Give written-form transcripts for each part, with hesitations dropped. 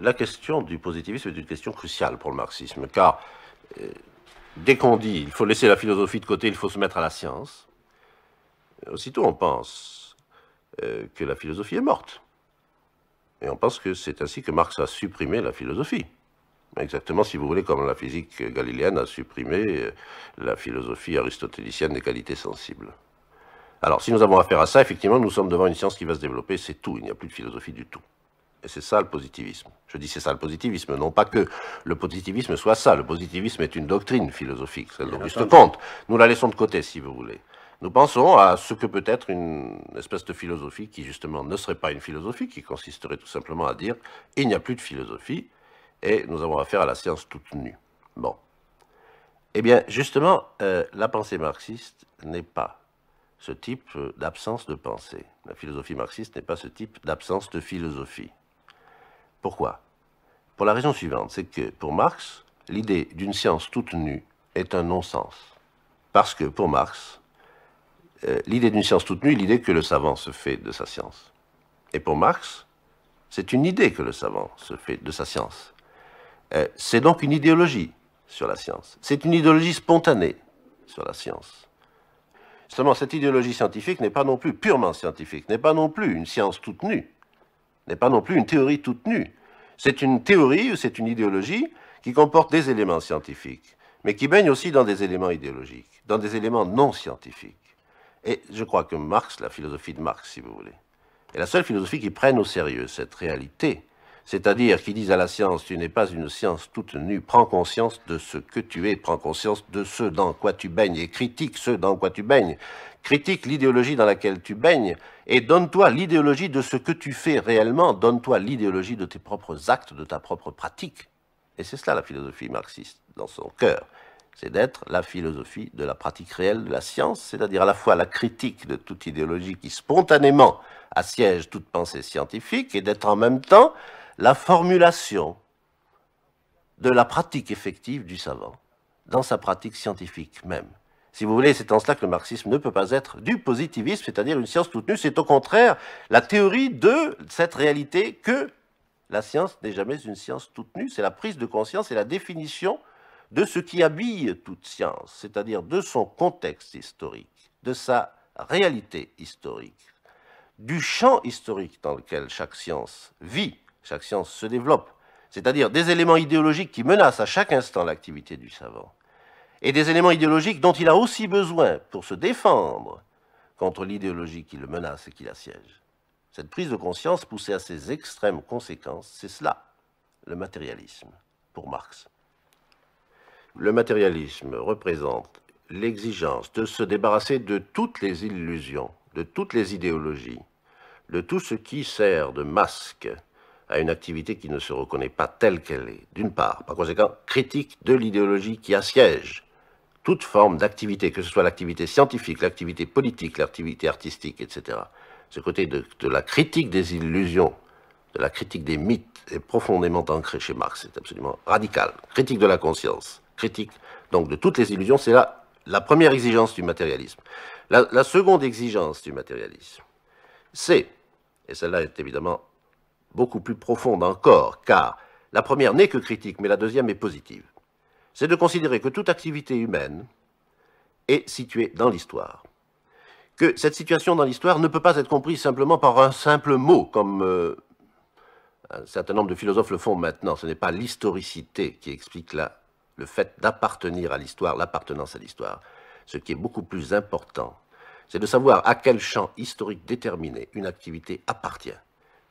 la question du positivisme est une question cruciale pour le marxisme, car dès qu'on dit il faut laisser la philosophie de côté, il faut se mettre à la science, aussitôt on pense que la philosophie est morte. Et on pense que c'est ainsi que Marx a supprimé la philosophie. Exactement, si vous voulez, comme la physique galiléenne a supprimé la philosophie aristotélicienne des qualités sensibles. Alors, si nous avons affaire à ça, effectivement, nous sommes devant une science qui va se développer, c'est tout, il n'y a plus de philosophie du tout. Et c'est ça le positivisme. Je dis c'est ça le positivisme, non pas que le positivisme soit ça. Le positivisme est une doctrine philosophique, celle d'Auguste Comte. Nous la laissons de côté, si vous voulez. Nous pensons à ce que peut être une espèce de philosophie qui, justement, ne serait pas une philosophie, qui consisterait tout simplement à dire il n'y a plus de philosophie, et nous avons affaire à la science toute nue. Bon. Eh bien, justement, la pensée marxiste n'est pas ce type d'absence de pensée. La philosophie marxiste n'est pas ce type d'absence de philosophie. Pourquoi? Pour la raison suivante, c'est que pour Marx, l'idée d'une science toute nue est un non-sens. Parce que pour Marx, l'idée d'une science toute nue est l'idée que le savant se fait de sa science. Et pour Marx, c'est une idée que le savant se fait de sa science. C'est donc une idéologie sur la science. C'est une idéologie spontanée sur la science. Seulement, cette idéologie scientifique n'est pas non plus purement scientifique, n'est pas non plus une science toute nue, n'est pas non plus une théorie toute nue. C'est une théorie ou c'est une idéologie qui comporte des éléments scientifiques, mais qui baigne aussi dans des éléments idéologiques, dans des éléments non scientifiques. Et je crois que Marx, la philosophie de Marx, si vous voulez, est la seule philosophie qui prenne au sérieux cette réalité, c'est-à-dire qui dise à la science, tu n'es pas une science toute nue, prends conscience de ce que tu es, prends conscience de ce dans quoi tu baignes, et critique ce dans quoi tu baignes, critique l'idéologie dans laquelle tu baignes, et donne-toi l'idéologie de ce que tu fais réellement, donne-toi l'idéologie de tes propres actes, de ta propre pratique. Et c'est cela la philosophie marxiste, dans son cœur. C'est d'être la philosophie de la pratique réelle de la science, c'est-à-dire à la fois la critique de toute idéologie qui spontanément assiège toute pensée scientifique, et d'être en même temps la formulation de la pratique effective du savant, dans sa pratique scientifique même. Si vous voulez, c'est en cela que le marxisme ne peut pas être du positivisme, c'est-à-dire une science toute nue, c'est au contraire la théorie de cette réalité que la science n'est jamais une science toute nue, c'est la prise de conscience et la définition de ce qui habille toute science, c'est-à-dire de son contexte historique, de sa réalité historique, du champ historique dans lequel chaque science vit, chaque science se développe, c'est-à-dire des éléments idéologiques qui menacent à chaque instant l'activité du savant, et des éléments idéologiques dont il a aussi besoin pour se défendre contre l'idéologie qui le menace et qui l'assiège. Cette prise de conscience poussée à ses extrêmes conséquences, c'est cela, le matérialisme, pour Marx. Le matérialisme représente l'exigence de se débarrasser de toutes les illusions, de toutes les idéologies, de tout ce qui sert de masque à une activité qui ne se reconnaît pas telle qu'elle est, d'une part. Par conséquent, critique de l'idéologie qui assiège toute forme d'activité, que ce soit l'activité scientifique, l'activité politique, l'activité artistique, etc. Ce côté de la critique des illusions, de la critique des mythes est profondément ancré chez Marx, c'est absolument radical. Critique de la conscience, critique donc de toutes les illusions, c'est la première exigence du matérialisme. La seconde exigence du matérialisme, c'est, et celle-là est évidemment beaucoup plus profonde encore, car la première n'est que critique, mais la deuxième est positive. C'est de considérer que toute activité humaine est située dans l'histoire. Que cette situation dans l'histoire ne peut pas être comprise simplement par un simple mot, comme un certain nombre de philosophes le font maintenant. Ce n'est pas l'historicité qui explique le fait d'appartenir à l'histoire, l'appartenance à l'histoire. Ce qui est beaucoup plus important, c'est de savoir à quel champ historique déterminé une activité appartient.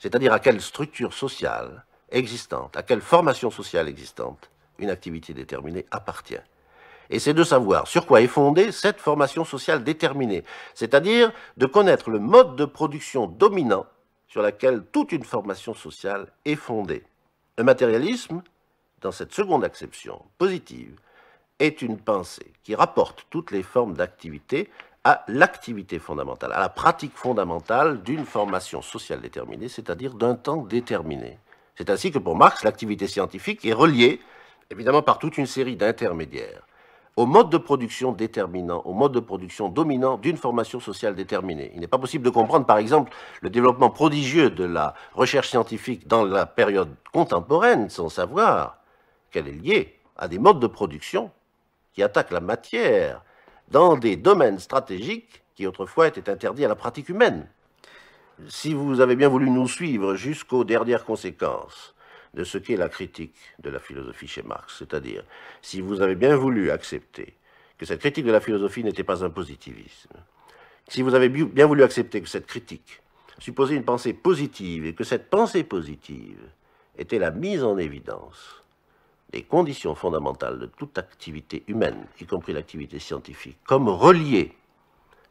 C'est-à-dire à quelle structure sociale existante, à quelle formation sociale existante, une activité déterminée appartient. Et c'est de savoir sur quoi est fondée cette formation sociale déterminée, c'est-à-dire de connaître le mode de production dominant sur lequel toute une formation sociale est fondée. Le matérialisme, dans cette seconde acception positive, est une pensée qui rapporte toutes les formes d'activité à l'activité fondamentale, à la pratique fondamentale d'une formation sociale déterminée, c'est-à-dire d'un temps déterminé. C'est ainsi que pour Marx, l'activité scientifique est reliée, évidemment par toute une série d'intermédiaires, au mode de production déterminant, au mode de production dominant d'une formation sociale déterminée. Il n'est pas possible de comprendre, par exemple, le développement prodigieux de la recherche scientifique dans la période contemporaine sans savoir qu'elle est liée à des modes de production qui attaquent la matière dans des domaines stratégiques qui autrefois étaient interdits à la pratique humaine. Si vous avez bien voulu nous suivre jusqu'aux dernières conséquences de ce qu'est la critique de la philosophie chez Marx, c'est-à-dire si vous avez bien voulu accepter que cette critique de la philosophie n'était pas un positivisme, si vous avez bien voulu accepter que cette critique supposait une pensée positive et que cette pensée positive était la mise en évidence des conditions fondamentales de toute activité humaine, y compris l'activité scientifique, comme reliées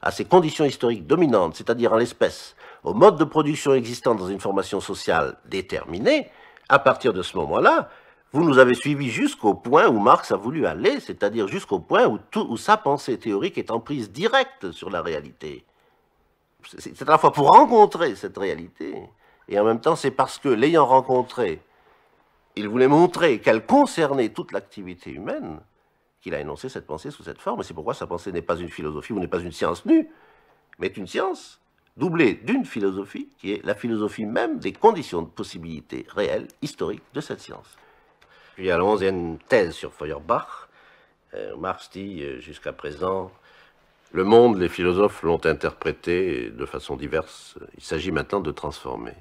à ces conditions historiques dominantes, c'est-à-dire en l'espèce au mode de production existant dans une formation sociale déterminée, à partir de ce moment-là, vous nous avez suivis jusqu'au point où Marx a voulu aller, c'est-à-dire jusqu'au point où sa pensée théorique est en prise directe sur la réalité. C'est à la fois pour rencontrer cette réalité, et en même temps c'est parce que, l'ayant rencontrée, il voulait montrer qu'elle concernait toute l'activité humaine, qu'il a énoncé cette pensée sous cette forme, et c'est pourquoi sa pensée n'est pas une philosophie ou n'est pas une science nue, mais une science doublée d'une philosophie qui est la philosophie même des conditions de possibilité réelles, historiques de cette science. Puis à la 11e thèse sur Feuerbach, Marx dit jusqu'à présent, le monde, les philosophes l'ont interprété de façon diverse, il s'agit maintenant de transformer.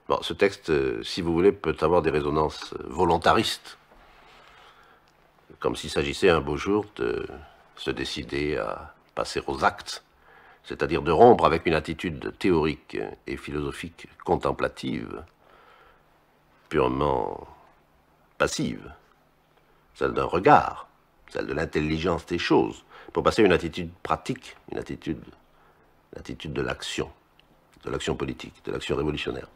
Bon, ce texte, si vous voulez, peut avoir des résonances volontaristes, comme s'il s'agissait un beau jour de se décider à passer aux actes, c'est-à-dire de rompre avec une attitude théorique et philosophique contemplative, purement passive, celle d'un regard, celle de l'intelligence des choses, pour passer à une attitude pratique, une attitude de l'action politique, de l'action révolutionnaire.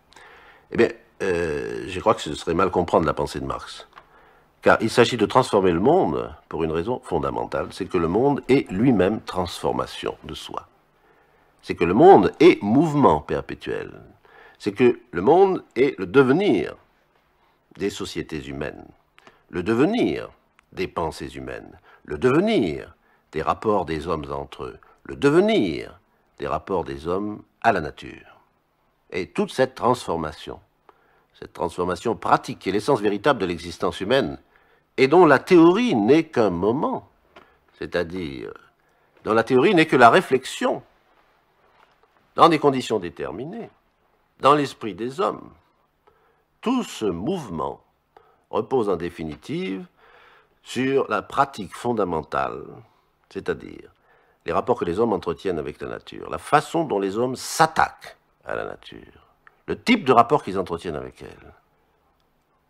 Eh bien, je crois que ce serait mal comprendre la pensée de Marx. Car il s'agit de transformer le monde pour une raison fondamentale, c'est que le monde est lui-même transformation de soi. C'est que le monde est mouvement perpétuel. C'est que le monde est le devenir des sociétés humaines, le devenir des pensées humaines, le devenir des rapports des hommes entre eux, le devenir des rapports des hommes à la nature. Et toute cette transformation pratique, qui est l'essence véritable de l'existence humaine, et dont la théorie n'est qu'un moment, c'est-à-dire dont la théorie n'est que la réflexion, dans des conditions déterminées, dans l'esprit des hommes. Tout ce mouvement repose en définitive sur la pratique fondamentale, c'est-à-dire les rapports que les hommes entretiennent avec la nature, la façon dont les hommes s'attaquent à la nature, le type de rapport qu'ils entretiennent avec elle.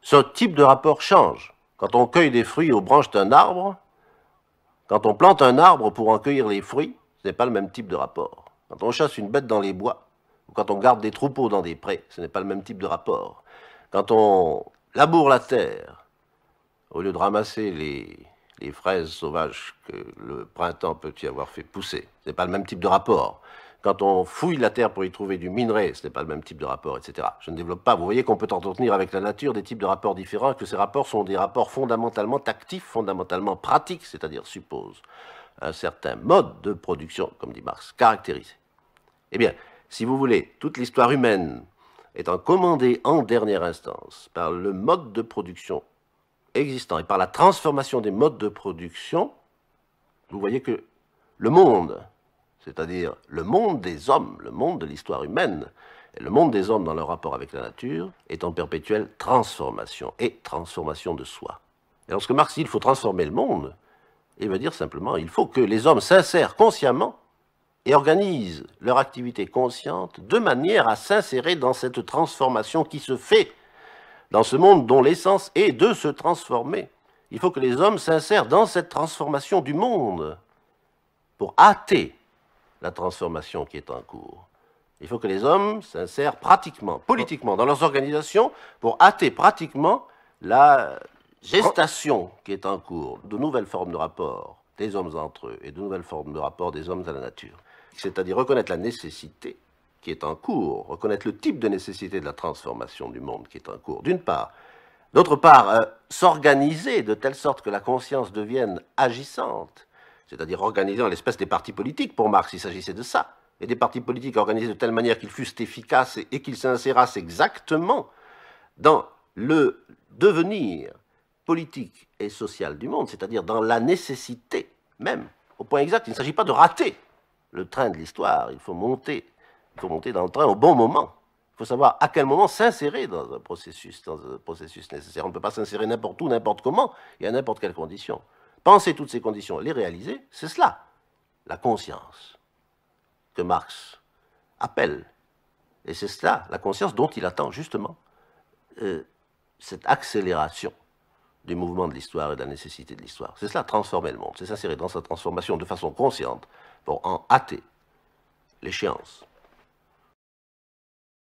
Ce type de rapport change. Quand on cueille des fruits aux branches d'un arbre, quand on plante un arbre pour en cueillir les fruits, ce n'est pas le même type de rapport. Quand on chasse une bête dans les bois, ou quand on garde des troupeaux dans des prés, ce n'est pas le même type de rapport. Quand on laboure la terre, au lieu de ramasser les fraises sauvages que le printemps peut y avoir fait pousser, ce n'est pas le même type de rapport. Quand on fouille la terre pour y trouver du minerai, ce n'est pas le même type de rapport, etc. Je ne développe pas. Vous voyez qu'on peut entretenir avec la nature des types de rapports différents et que ces rapports sont des rapports fondamentalement actifs, fondamentalement pratiques, c'est-à-dire supposent un certain mode de production, comme dit Marx, caractérisé. Eh bien, si vous voulez, toute l'histoire humaine étant commandée en dernière instance par le mode de production existant et par la transformation des modes de production, vous voyez que le monde, c'est-à-dire le monde des hommes, le monde de l'histoire humaine, et le monde des hommes dans leur rapport avec la nature, est en perpétuelle transformation, et transformation de soi. Et lorsque Marx dit qu'il faut transformer le monde, il veut dire simplement qu'il faut que les hommes s'insèrent consciemment et organisent leur activité consciente de manière à s'insérer dans cette transformation qui se fait dans ce monde dont l'essence est de se transformer. Il faut que les hommes s'insèrent dans cette transformation du monde pour hâter la transformation qui est en cours. Il faut que les hommes s'insèrent pratiquement, politiquement, dans leurs organisations pour hâter pratiquement la gestation qui est en cours de nouvelles formes de rapport des hommes entre eux et de nouvelles formes de rapport des hommes à la nature. C'est-à-dire reconnaître la nécessité qui est en cours, reconnaître le type de nécessité de la transformation du monde qui est en cours, d'une part, D'autre part, s'organiser de telle sorte que la conscience devienne agissante, c'est-à-dire organisée en l'espèce des partis politiques, pour Marx, il s'agissait de ça, et des partis politiques organisés de telle manière qu'ils fussent efficaces et qu'ils s'insérassent exactement dans le devenir politique et social du monde, c'est-à-dire dans la nécessité même, au point exact. Il ne s'agit pas de rater le train de l'histoire, il faut monter dans le train au bon moment. Il faut savoir à quel moment s'insérer dans un processus nécessaire. On ne peut pas s'insérer n'importe où, n'importe comment, et à n'importe quelle condition. Penser toutes ces conditions, les réaliser, c'est cela, la conscience, que Marx appelle. Et c'est cela, la conscience dont il attend justement cette accélération du mouvement de l'histoire et de la nécessité de l'histoire. C'est cela, transformer le monde, c'est s'insérer dans sa transformation de façon consciente pour en hâter l'échéance.